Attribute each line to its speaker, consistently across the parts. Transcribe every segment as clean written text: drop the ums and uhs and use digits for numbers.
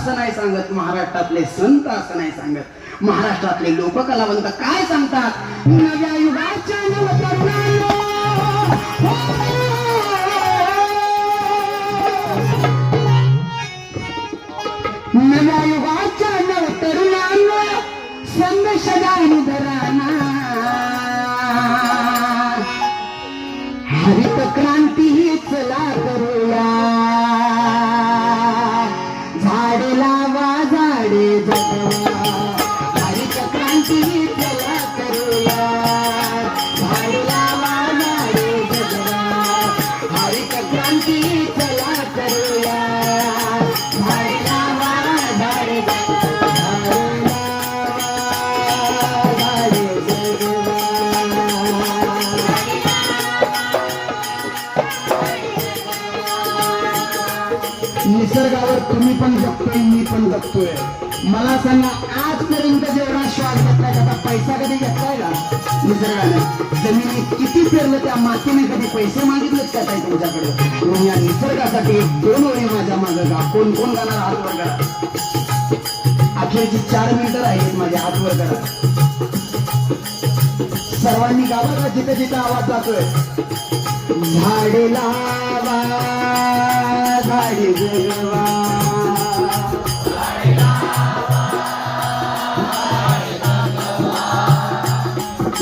Speaker 1: असं नाही सांगत, महाराष्ट्रातले संत असं नाही सांगत, महाराष्ट्रातले लोककलावंत काय सांगतात? नव्या युगाच्या नवतरुणांनो, नव्या युगाच्या नवतरुणांनो, संदेश द्या धराना, हरित क्रांती चला करूया, झाडे लावा झाडे जगवा, हरित क्रांती चला करूया, झाडे लावा झाडे जगवा, हरित क्रांती चला करूया, झाडे लावा झाडे जगवा, झाडे जगवा. निसर्गावर तुम्ही पण जगतोय, मी पण जगतोय. मला सांगा, आजपर्यंत जेवढा श्वास घेतलाय त्याचा पैसा कधी घेतलाय का? निसर्गाने जमिनीत किती पेरलं, त्या मातीने कधी पैसे मागितलेत का काय तुमच्याकडे? म्हणून या निसर्गासाठी एक दोन ओळी माझ्या मागं गा. कोण कोण गाणार? हात वर करा. अखेरची 4 मिनिटं राहिलीत, माझ्या हात वर करा. सर्वांनी गावा का, जिथे जिथे आवाज जातोय. झाडे लावा झाडे जगवा,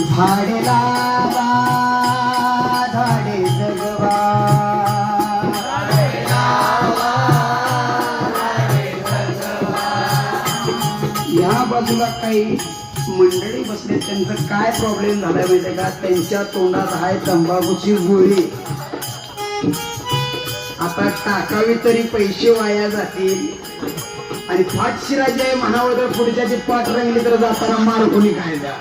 Speaker 1: झाडे लावा झाडे जगवा, या बाजूला काही मंडळी बसले, त्यांचं काय प्रॉब्लेम झालाय माहितीये का? त्यांच्या तोंडात आहे तंबाखूची गोळी. आता टाकावी तरी पैसे वाया जातील, आणि पाठशिराजे म्हणावं तर पुढच्याची पाठ रंगली तर जाताना मार कोणी काय द्या.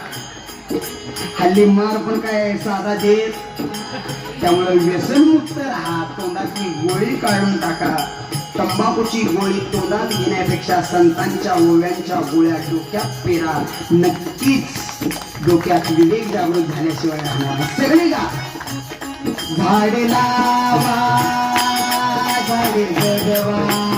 Speaker 1: हल्ली मार पण काय साधा देत. त्यामुळे व्यसनमुक्त राहा, तोंडातली गोळी काढून टाका. तंबाखूची गोळी तोंडात घेण्यापेक्षा संतांच्या ओव्यांच्या गोळ्या डोक्यात पेरा. नक्कीच डोक्यात विवेक जागृत झाल्याशिवाय राहणार. सगळे गा. झाडे लावा झाडे जगवा.